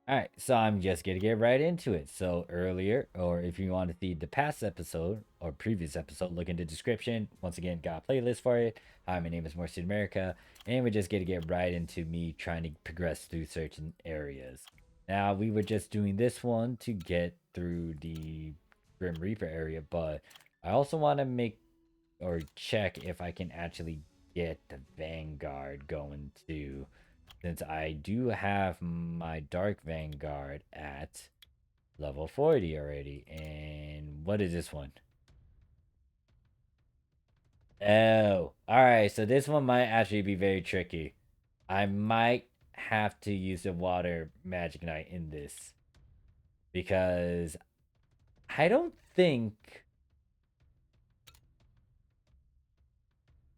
Alright, so I'm just gonna get right into it. So earlier, or if you want to see the past episode or previous episode, look in the description. Once again, got a playlist for it. Hi, my name is Morphsuit America, and we're just gonna get right into me trying to progress through certain areas. Now, we were just doing this one to get through the Grim Reaper area, but I also want to make or check if I can actually get the Vanguard going too, since I do have my Dark Vanguard at level 40 already. And what is this one? Oh, alright, so this one might actually be very tricky. I might have to use the Water Magic Knight in this, because I don't think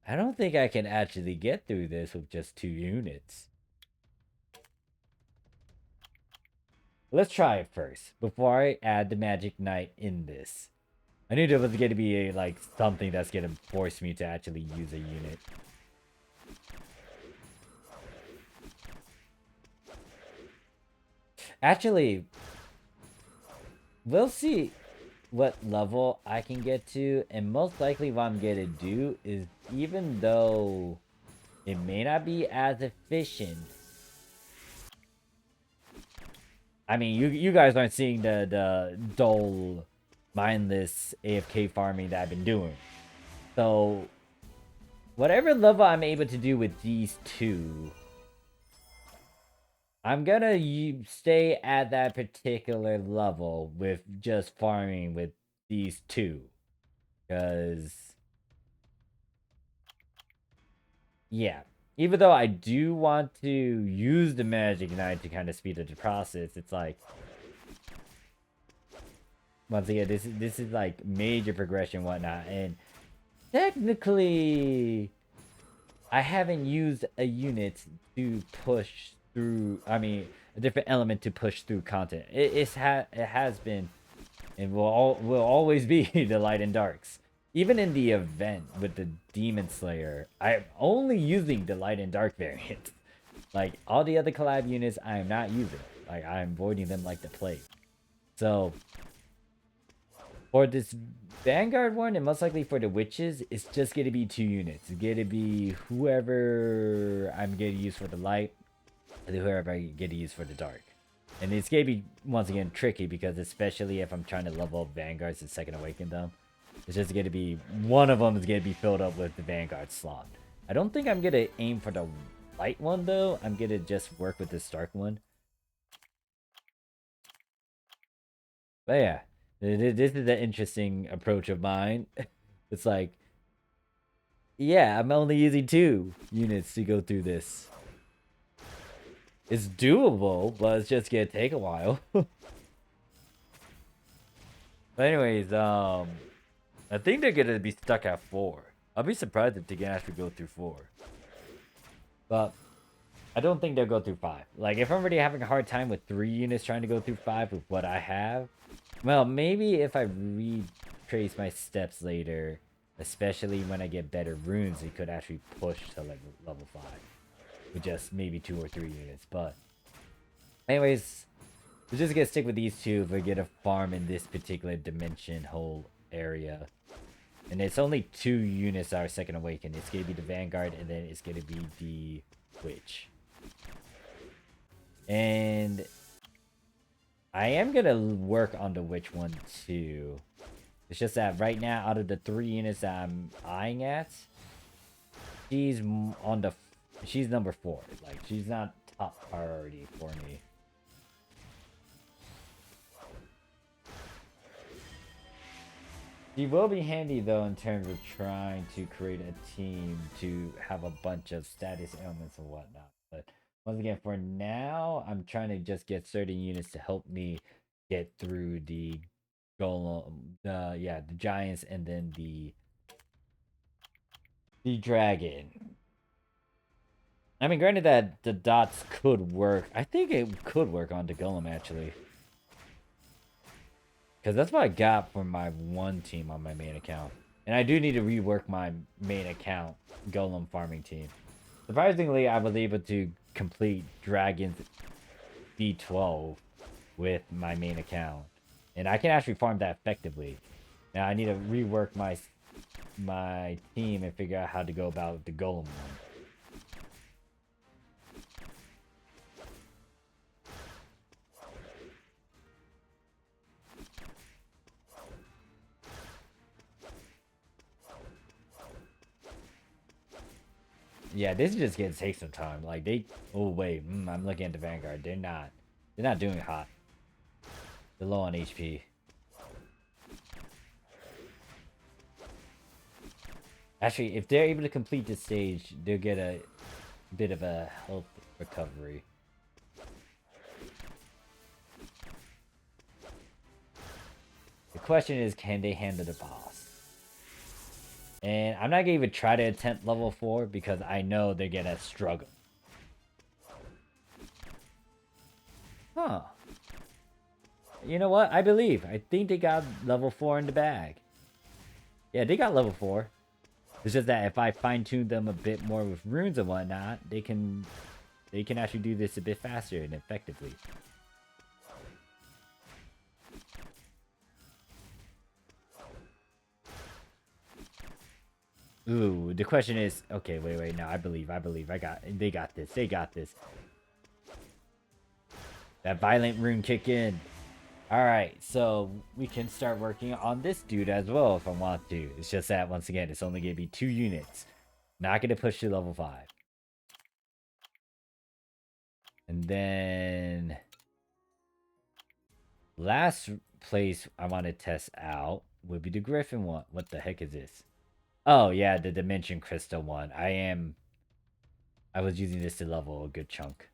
I can actually get through this with just 2 units. Let's try it first before I add the Magic Knight in this. I knew there was going to be like something that's going to force me to actually use a unit. Actually, we'll see what level I can get to, and most likely what I'm going to do is, even though it may not be as efficient, I mean, you guys aren't seeing the dull, mindless AFK farming that I've been doing. So, whatever level I'm able to do with these two, I'm gonna stay at that particular level with just farming with these two. Because, yeah. Even though I do want to use the Magic Knight to kind of speed up the process, it's like, once again, this is like major progression and whatnot. And technically, I haven't used a unit to push through, I mean, a different element to push through content. It has been and will always be the light and darks. Even in the event with the Demon Slayer, I'm only using the light and dark variant. Like all the other collab units, I am not using. Like I'm avoiding them like the plague. So for this Vanguard one, and most likely for the witches, it's just gonna be 2 units. It's gonna be whoever I'm gonna use for the light, and whoever I get to use for the dark. And it's gonna be, once again, tricky, because especially if I'm trying to level up Vanguards and second awaken them, it's just gonna be, one of them is gonna be filled up with the Vanguard slot. I don't think I'm gonna aim for the light one though. I'm gonna just work with this dark one. But yeah, this is an interesting approach of mine. It's like, yeah, I'm only using 2 units to go through this. It's doable, but it's just gonna take a while. But anyways, I think they're gonna be stuck at 4. I'll be surprised if they can actually go through 4. But I don't think they'll go through 5. Like, if I'm already having a hard time with 3 units trying to go through 5 with what I have, well, maybe if I retrace my steps later, especially when I get better runes, it could actually push to like level 5 with just maybe 2 or 3 units. But anyways, we're just gonna stick with these two if we get a farm in this particular dimension whole area. And it's only 2 units that are second awakened. It's gonna be the Vanguard, and then it's gonna be the Witch. And I am gonna work on the Witch one too. It's just that right now, out of the 3 units that I'm eyeing at, she's on the she's number 4. Like, she's not top priority for me. She will be handy though in terms of trying to create a team to have a bunch of status ailments and whatnot. But once again, for now, I'm trying to just get certain units to help me get through the golem, the giants, and then the dragon. I mean, granted that the dots could work. I think it could work on the golem actually. Because that's what I got for my one team on my main account. And I do need to rework my main account golem farming team. Surprisingly, I was able to complete dragons B12 with my main account. And I can actually farm that effectively. Now I need to rework my team and figure out how to go about the golem one. Yeah, this is just gonna take some time. Like they, oh wait, I'm looking at the Vanguard. They're not doing hot. They're low on HP. Actually, if they're able to complete this stage, they'll get a bit of a health recovery. The question is, can they handle the boss? And I'm not gonna even try to attempt level 4 because I know they're gonna struggle. Huh. You know what? I believe. I think they got level 4 in the bag. Yeah, they got level 4. It's just that if I fine-tune them a bit more with runes and whatnot, they can actually do this a bit faster and effectively. Ooh, the question is, okay, wait, no, I believe, they got this. That violent rune kick in. Alright, so we can start working on this dude as well if I want to. It's just that, once again, it's only going to be 2 units. Not going to push to level 5. And then... last place I want to test out would be the Griffin one. What the heck is this? Oh, yeah, the Dimension Crystal one. I was using this to level a good chunk.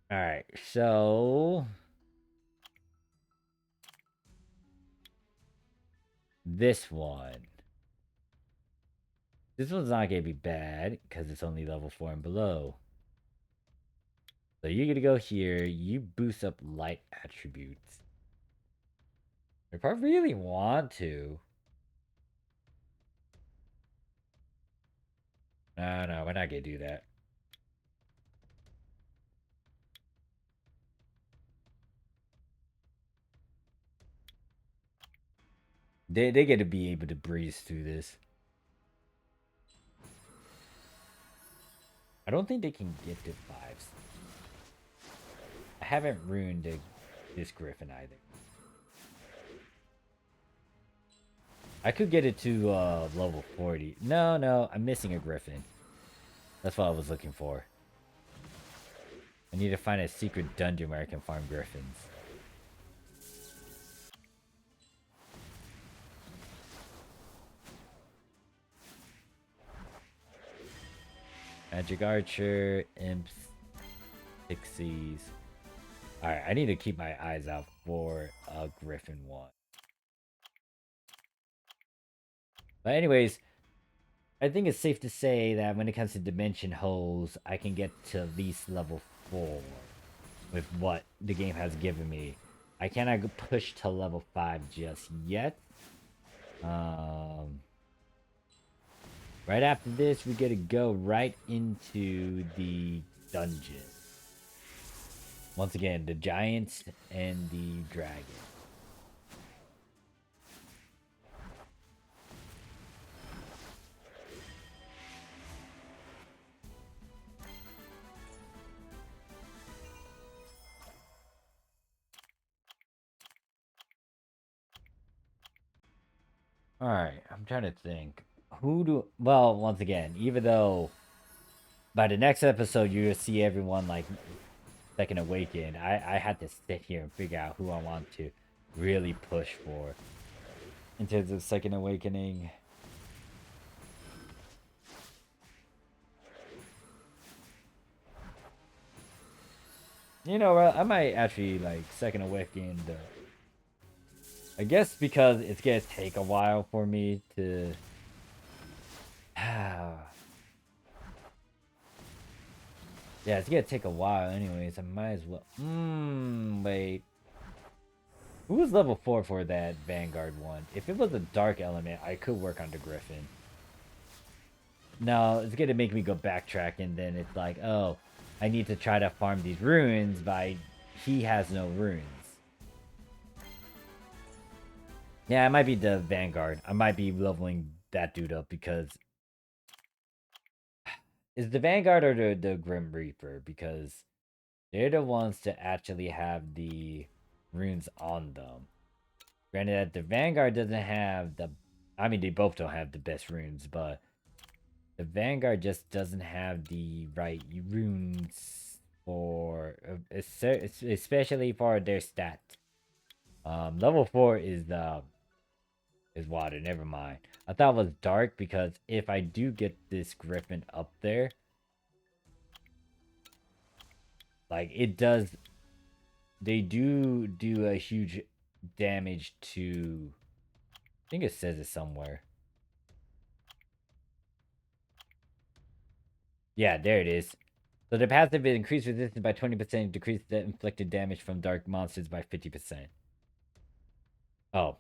Alright, so... this one. This one's not going to be bad, because it's only level 4 and below. So you're going to go here, you boost up light attributes. If I really want to... No, we're not going to do that. They're going to be able to breeze through this. I don't think they can get to 5s. I haven't ruined this Griffin either. I could get it to level 40. No, I'm missing a Griffin. That's what I was looking for. I need to find a secret dungeon where I can farm Griffins. Magic Archer, Imps, Pixies. Alright, I need to keep my eyes out for a Griffin one. But anyways, I think it's safe to say that when it comes to dimension holes, I can get to at least level 4 with what the game has given me. I cannot push to level 5 just yet. Right after this, we get to go right into the dungeon. Once again, the giants and the dragon. Alright, I'm trying to think. Well, once again, even though by the next episode you'll see everyone like Second Awakened, I had to sit here and figure out who I want to really push for in terms of Second Awakening. You know what? I might actually like Second Awakened. I guess because it's gonna take a while for me to. Yeah, it's gonna take a while anyways. I might as well. Wait. Who was level 4 for that Vanguard one? If it was a dark element, I could work on the Griffin. No, it's gonna make me go backtrack, and then it's like, oh, I need to try to farm these runes by he has no runes. Yeah, it might be the Vanguard. I might be leveling that dude up because is the Vanguard or the Grim Reaper, because they're the ones to actually have the runes on them. Granted that the Vanguard doesn't have the, I mean, they both don't have the best runes, but the Vanguard just doesn't have the right runes for, especially for their stat. Level 4 is water. Never mind. I thought it was dark because if I do get this Griffin up there, like it does, they do a huge damage to. I think it says it somewhere. Yeah, there it is. So the passive increased resistance by 20%, decreased the inflicted damage from dark monsters by 50%. Oh,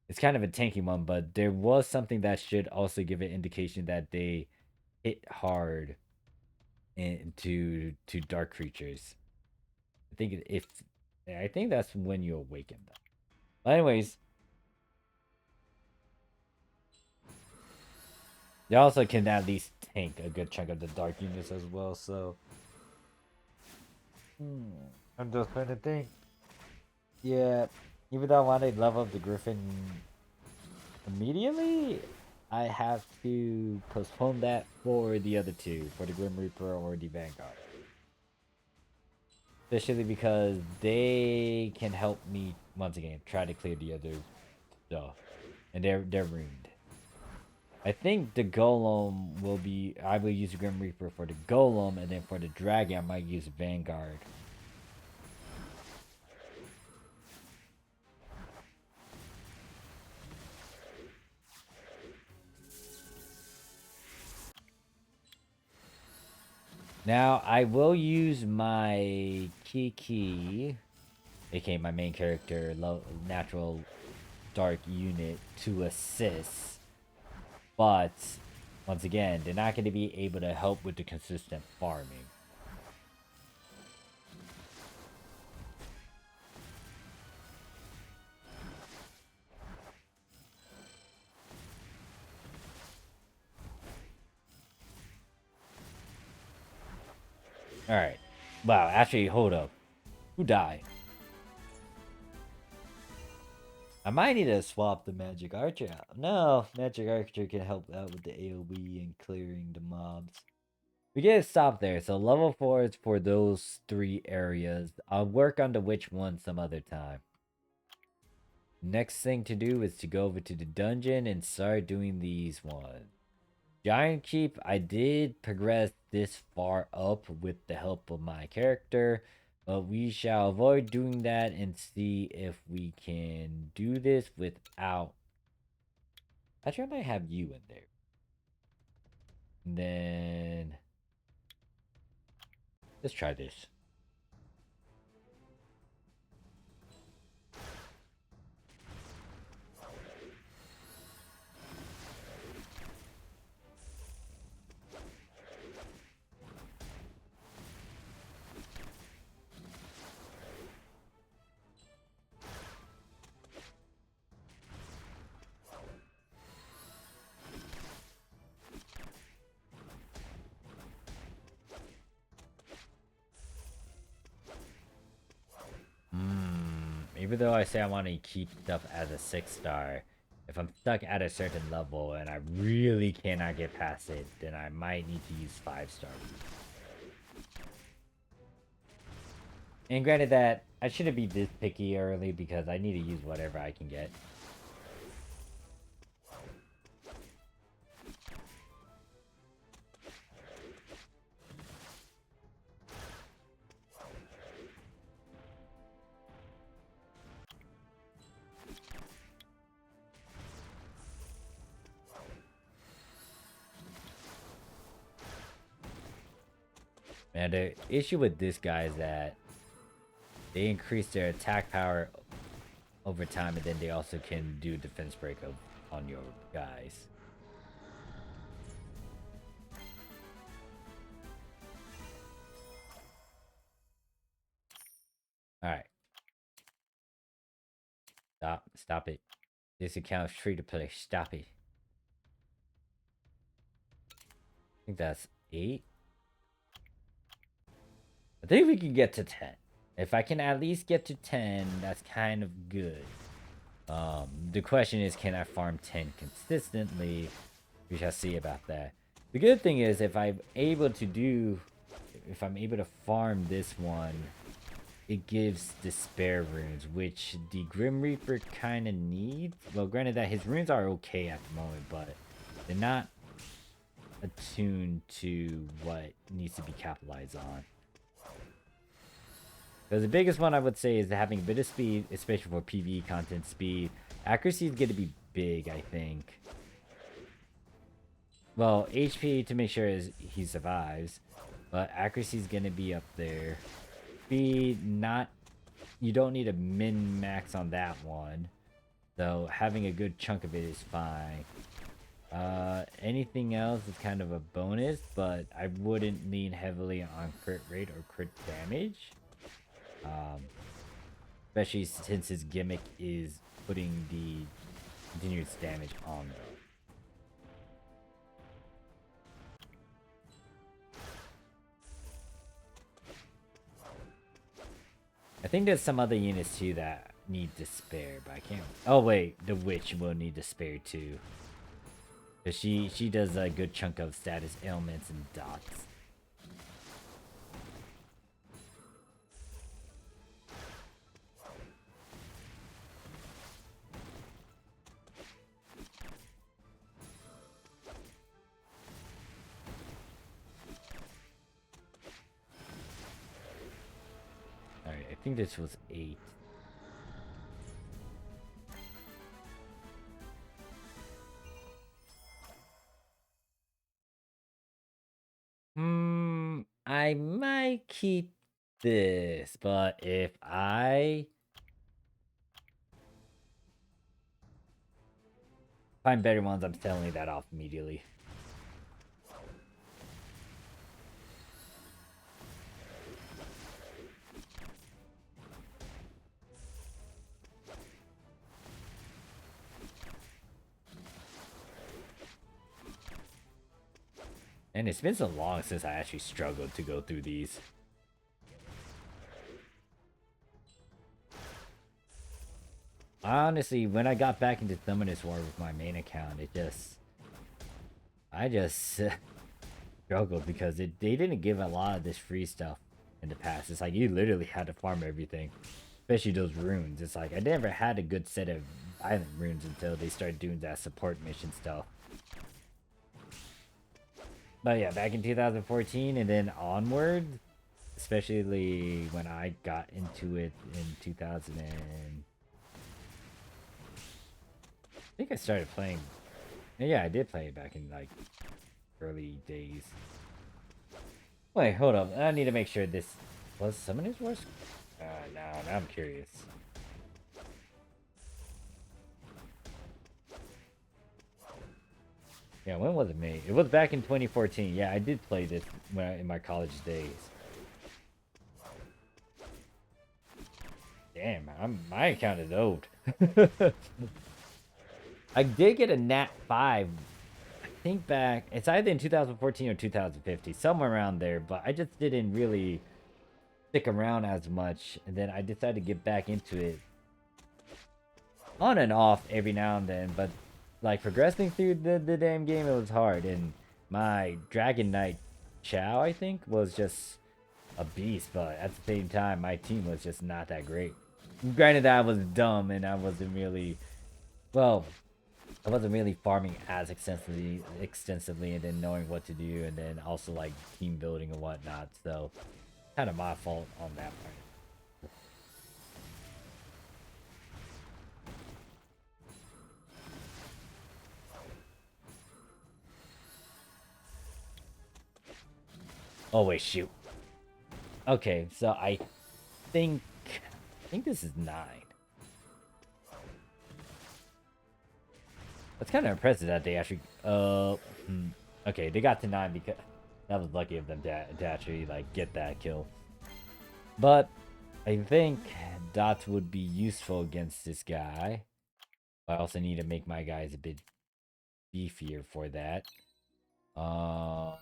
it's kind of a tanky one, but there was something that should also give an indication that they hit hard into dark creatures. I think that's when you awaken them. But anyways, they also can at least tank a good chunk of the dark units as well. So I'm just trying to think. Yeah, even though I want to level up the Griffin immediately, I have to postpone that for the other two, for the Grim Reaper or the Vanguard. Especially because they can help me once again try to clear the other stuff, and they're ruined. I think the Golem will be. I will use the Grim Reaper for the Golem, and then for the Dragon, I might use Vanguard. Now, I will use my Kiki, aka my main character, natural dark unit, to assist. But, once again, they're not going to be able to help with the consistent farming. Alright. Wow, actually, hold up. Who died? I might need to swap the Magic Archer out. No, Magic Archer can help out with the AoE and clearing the mobs. We get to stop there. So level 4 is for those 3 areas. I'll work on the which one some other time. Next thing to do is to go over to the dungeon and start doing these ones. Giant Keep, I did progress this far up with the help of my character, but we shall avoid doing that and see if we can do this without. Actually, I might have you in there. And then let's try this. Even though I say I want to keep stuff as a 6-star, if I'm stuck at a certain level and I really cannot get past it, then I might need to use 5-star. And granted that I shouldn't be this picky early because I need to use whatever I can get. Man, the issue with this guy is that they increase their attack power over time, and then they also can do defense break on your guys. Alright. Stop it. This account's free to play. Stop it. I think that's 8. I think we can get to 10. If I can at least get to 10, that's kind of good. The question is, can I farm 10 consistently? We shall see about that. The good thing is, if I'm able to farm this one, it gives despair runes, which the Grim Reaper kind of needs. Well, granted that his runes are okay at the moment, but they're not attuned to what needs to be capitalized on. Because the biggest one I would say is having a bit of speed, especially for PvE content speed. Accuracy is going to be big, I think. Well, HP to make sure he survives, but accuracy is going to be up there. Speed, not... You don't need a min-max on that one. So having a good chunk of it is fine. Anything else is kind of a bonus, but I wouldn't lean heavily on crit rate or crit damage. Especially since his gimmick is putting the continuous damage on them. I think there's some other units too that need despair, but I can't. Oh wait, the witch will need despair too. Cause she does a good chunk of status ailments and dots. Alright, I think this was 8. I might keep this, but if I find better ones, I'm selling that off immediately. And it's been so long since I actually struggled to go through these. Honestly, when I got back into Summoners War with my main account, I just struggled because they didn't give a lot of this free stuff in the past. It's like you literally had to farm everything, especially those runes. It's like I never had a good set of violent runes until they started doing that support mission stuff. But yeah, back in 2014 and then onward, especially when I got into it in 2000 and... I think I started playing... Yeah, I did play it back in, like, early days. Wait, hold up. I need to make sure this... Was Summoners Wars? Now I'm curious. Yeah, when was it made? It was back in 2014. Yeah, I did play this in my college days. Damn, my account is old. I did get a Nat 5. I think back... It's either in 2014 or 2015. Somewhere around there. But I just didn't really stick around as much. And then I decided to get back into it. On and off every now and then. But... like, progressing through the damn game, it was hard. And my Dragon Knight Chow, I think, was just a beast. But at the same time, my team was just not that great. Granted that I was dumb and I wasn't really... Well, I wasn't really farming as extensively and then knowing what to do. And then also, like, team building and whatnot. So, kind of my fault on that part. Oh wait, shoot. Okay, so I think this is 9. That's kind of impressive that they actually. Okay, they got to 9 because that was lucky of them to actually like get that kill. But I think dots would be useful against this guy. I also need to make my guys a bit beefier for that. What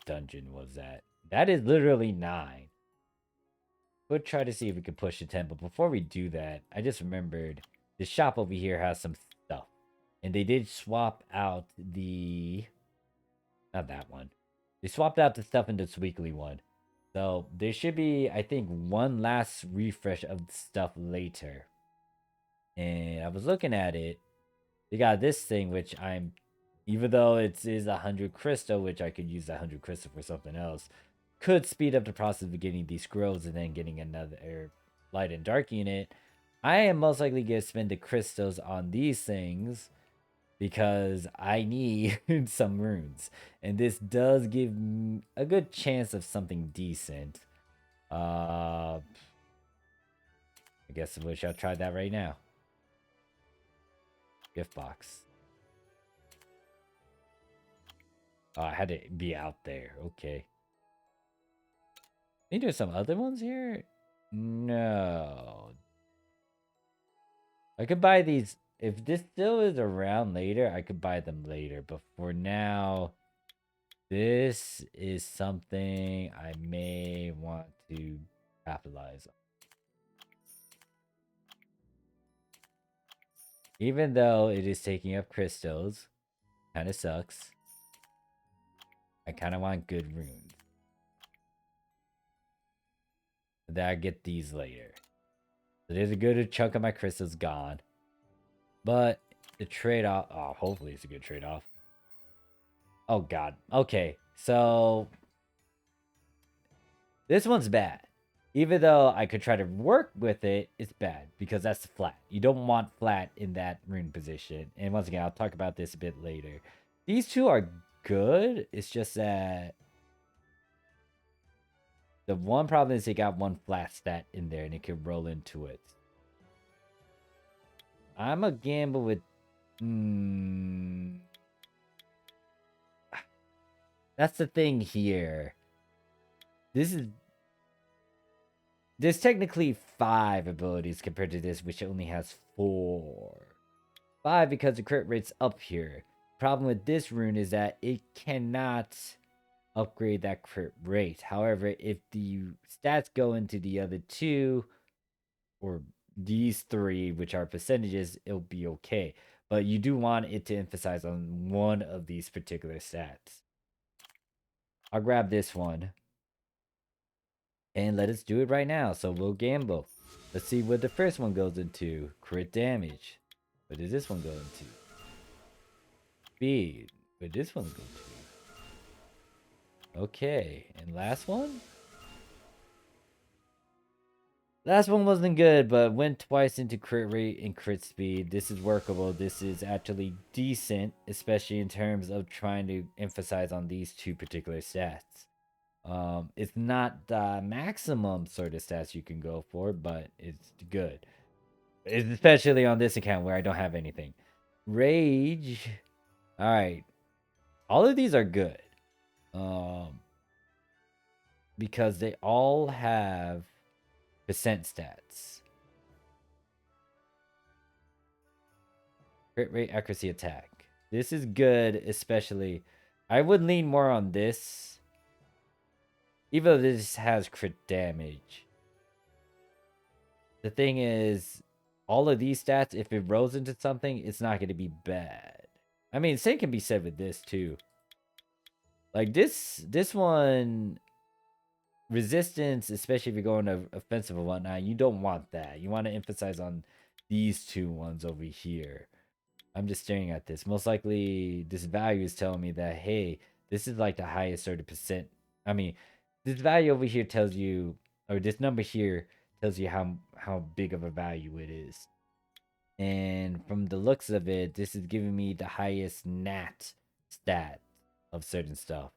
dungeon was that? That is literally 9. We'll try to see if we can push to 10, but before we do that, I just remembered the shop over here has some stuff. And they did swap out the... Not that one. They swapped out the stuff in this weekly one. So there should be, I think, one last refresh of the stuff later. And I was looking at it. They got this thing, which I'm... Even though it is 100 crystal, which I could use that 100 crystal for something else, could speed up the process of getting these scrolls and then getting another light and dark unit. I am most likely going to spend the crystals on these things because I need some runes. And this does give a good chance of something decent. I guess we shall try that right now. Gift box. Oh, I had to be out there. Okay. Think there's some other ones here? No. I could buy these. If this still is around later, I could buy them later. But for now, this is something I may want to capitalize on. Even though it is taking up crystals, kind of sucks. I kind of want good runes. Then I get these later. So there's a good chunk of my crystals gone. But the trade-off... Oh, hopefully it's a good trade-off. Oh, God. Okay, so... This one's bad. Even though I could try to work with it, it's bad. Because that's flat. You don't want flat in that rune position. And once again, I'll talk about this a bit later. These two are good. It's just that... The one problem is they got one flat stat in there and it can roll into it. I'm a gamble with... That's the thing here. There's technically 5 abilities compared to this, which only has 4. 5 because the crit rate's up here. Problem with this rune is that it cannot upgrade that crit rate. However, if the stats go into the other 2, or these 3, which are percentages, it'll be okay. But you do want it to emphasize on one of these particular stats. I'll grab this one. And let us do it right now. So we'll gamble. Let's see what the first one goes into. Crit damage. What does this one go into? Speed. What does this one go to? Okay. And last one? Last one wasn't good, but went twice into crit rate and crit speed. This is workable. This is actually decent, especially in terms of trying to emphasize on these 2 particular stats. It's not the maximum sort of stats you can go for, but it's good. Especially on this account where I don't have anything. Rage. Alright. All of these are good. Because they all have percent stats. Crit rate, accuracy, attack. This is good, especially... I would lean more on this. Even though this has crit damage. The thing is, all of these stats, if it rolls into something, it's not going to be bad. I mean, same can be said with this too. Like this one, resistance, especially if you're going to offensive or whatnot, you don't want that. You want to emphasize on these 2 ones over here. I'm just staring at this. Most likely, this value is telling me that, hey, this is like the highest 30%. I mean... This value over here tells you, or this number here tells you how big of a value it is. And from the looks of it, this is giving me the highest nat stat of certain stuff.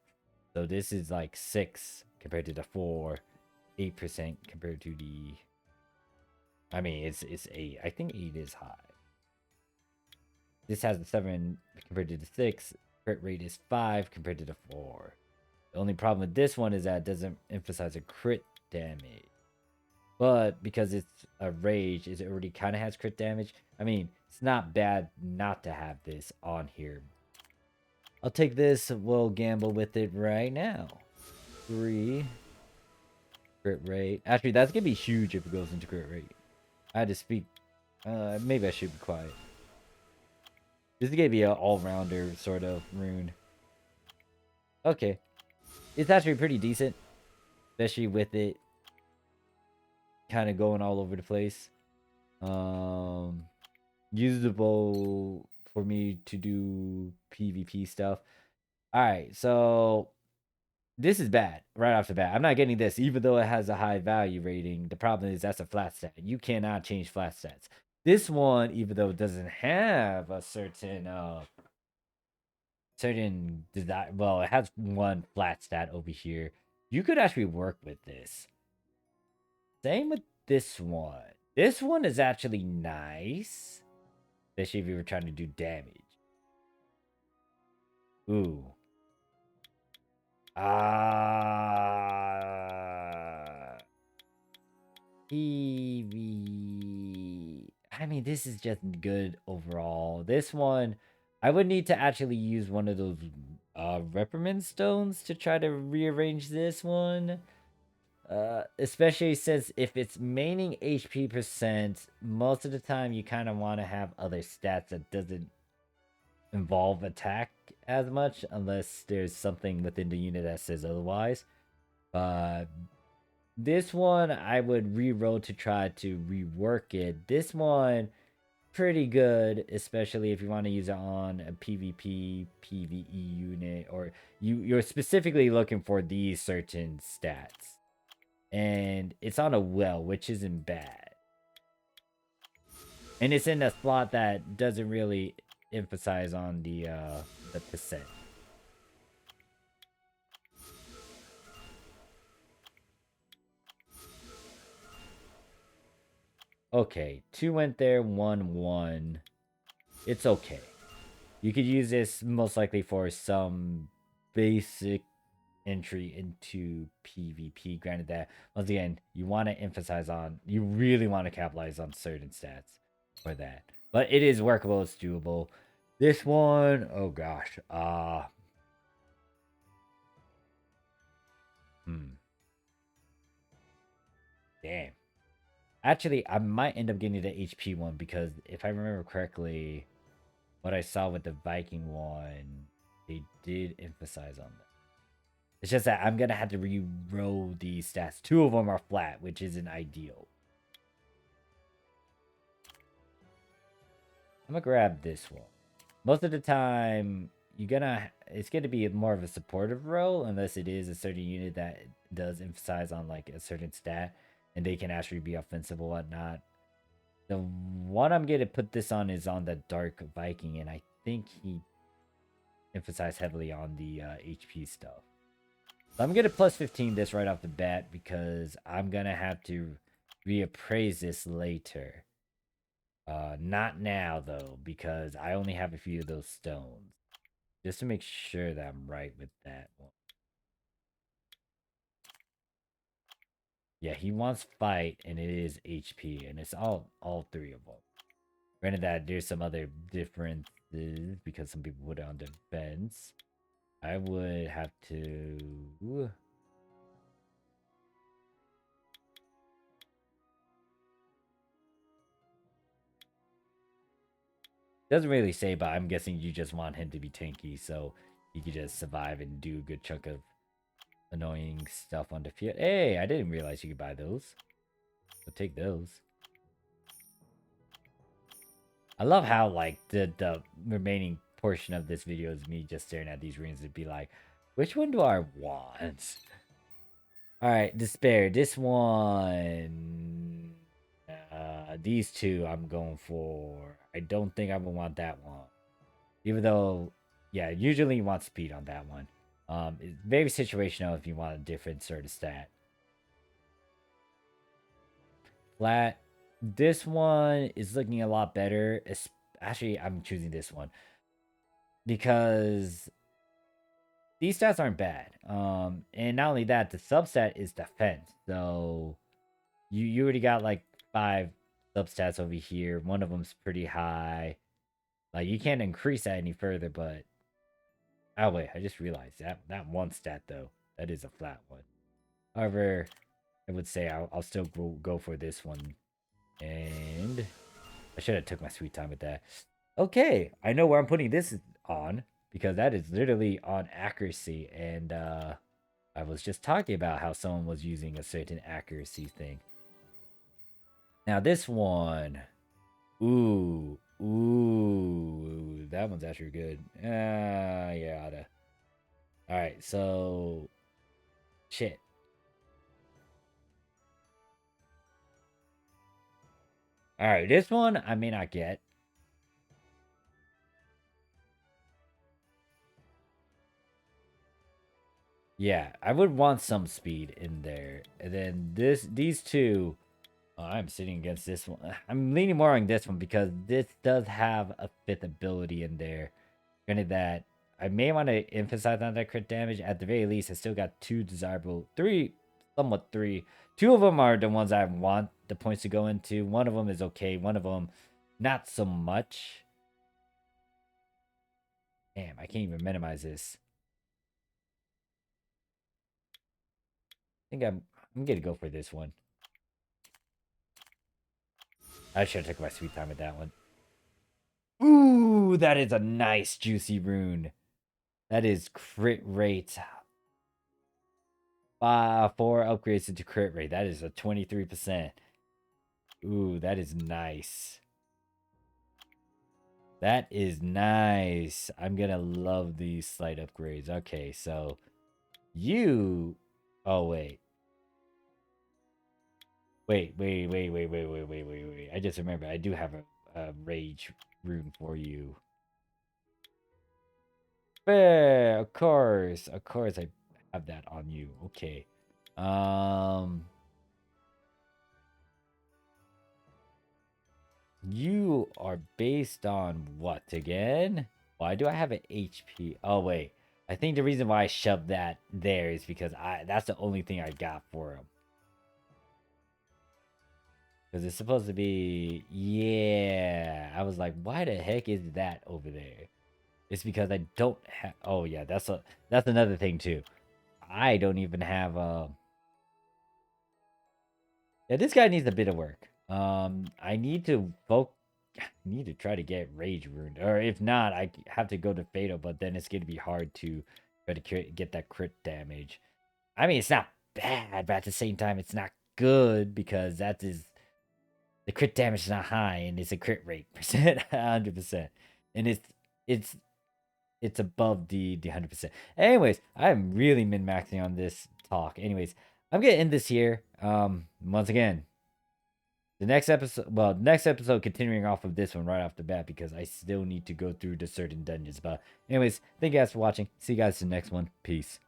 So this is like 6 compared to the 4, 8% compared to the... I mean, it's 8. I think 8 is high. This has a 7 compared to the 6. Crit rate is 5 compared to the 4. The only problem with this one is that it doesn't emphasize a crit damage. But because it's a rage, it already kind of has crit damage. I mean, it's not bad not to have this on here. I'll take this. We'll gamble with it right now. 3. Crit rate. Actually, that's going to be huge if it goes into crit rate. I had to speak. Maybe I should be quiet. This is going to be an all-rounder sort of rune. Okay. It's actually pretty decent. Especially with it kind of going all over the place. Usable for me to do PvP stuff. Alright, so this is bad right off the bat. I'm not getting this, even though it has a high value rating. The problem is that's a flat stat. You cannot change flat stats. This one, even though it doesn't have a certain design, well, it has one flat stat over here. You could actually work with this. Same with this one. This one is actually nice, especially if you were trying to do damage. Ooh. EV. I mean, this is just good overall. This one, I would need to actually use one of those reprimand stones to try to rearrange this one. Especially since if it's maining HP percent, most of the time you kind of want to have other stats that doesn't involve attack as much unless there's something within the unit that says otherwise. This one I would reroll to try to rework it. This one pretty good, especially if you want to use it on a PvP, PvE unit, or you're specifically looking for these certain stats. And it's on a well, which isn't bad. And it's in a slot that doesn't really emphasize on the percent. Okay, 2 went there, 1 1. It's okay. You could use this most likely for some basic entry into PvP. Granted that, once again, you want to emphasize on, you really want to capitalize on certain stats for that. But it is workable, it's doable. This one, oh gosh. Damn. Actually, I might end up getting the HP one because if I remember correctly, what I saw with the Viking one, they did emphasize on that. It's just that I'm going to have to re-roll these stats. 2 of them are flat, which isn't ideal. I'm going to grab this one. Most of the time, it's going to be more of a supportive role unless it is a certain unit that does emphasize on like a certain stat and they can actually be offensive or whatnot. The one I'm going to put this on is on the Dark Viking, and I think he emphasized heavily on the HP stuff. So I'm going to plus 15 this right off the bat because I'm going to have to reappraise this later. Not now, though, because I only have a few of those stones. Just to make sure that I'm right with that one. Yeah, he wants fight, and it is HP, and it's all 3 of them. Granted that there's some other differences because some people put it on defense. I would have to... Doesn't really say, but I'm guessing you just want him to be tanky so he could just survive and do a good chunk of annoying stuff on the field. Hey, I didn't realize you could buy those. I'll take those. I love how, like, the remaining portion of this video is me just staring at these rings and be like, which one do I want? Alright, despair. This one... these 2 I'm going for. I don't think I would want that one. Even though, yeah, usually you want speed on that one. It's very situational if you want a different sort of stat. Flat. This one is looking a lot better. Actually, I'm choosing this one because these stats aren't bad. And not only that, the substat is defense. So you already got like 5 substats over here. One of them's pretty high. Like you can't increase that any further, but oh wait, I just realized that one stat though, that is a flat one. However, I would say I'll still go for this one. And I should have took my sweet time with that. Okay, I know where I'm putting this on because that is literally on accuracy. And I was just talking about how someone was using a certain accuracy thing. Now this one, ooh, that one's actually good. Yeah. All right, so shit. All right, this one I may not get. Yeah, I would want some speed in there. And then these two, I'm sitting against this one. I'm leaning more on this one because this does have a 5th ability in there. Granted that I may want to emphasize on that crit damage. At the very least, I still got 2 desirable, 3, somewhat 3. 2 of them are the ones I want the points to go into. One of them is okay. One of them, not so much. Damn, I can't even minimize this. I think I'm gonna go for this one. I should have took my sweet time with that one. Ooh, that is a nice juicy rune. That is crit rate. 4 upgrades into crit rate. That is a 23%. Ooh, that is nice. That is nice. I'm gonna love these slight upgrades. Okay, so you. Oh wait. Wait. I just remember I do have a rage rune for you. Fair, of course. Of course I have that on you. Okay. You are based on what again? Why do I have an HP? Oh wait. I think the reason why I shoved that there is because that's the only thing I got for him. Because it's supposed to be, yeah. I was like, why the heck is that over there? It's because I don't have. Oh yeah, that's another thing too. I don't even have. Yeah, this guy needs a bit of work. I need to need to try to get rage ruined, or if not, I have to go to fatal. But then it's gonna be hard to try to get that crit damage. I mean, it's not bad, but at the same time, it's not good because that is the crit damage is not high, and it's a crit rate percent, 100%, and it's it's above the 100%. Anyways, I'm really min maxing on this talk. Anyways, I'm gonna end this here. Once again, the next episode continuing off of this one right off the bat because I still need to go through the certain dungeons. But anyways, thank you guys for watching. See you guys in the next one. Peace.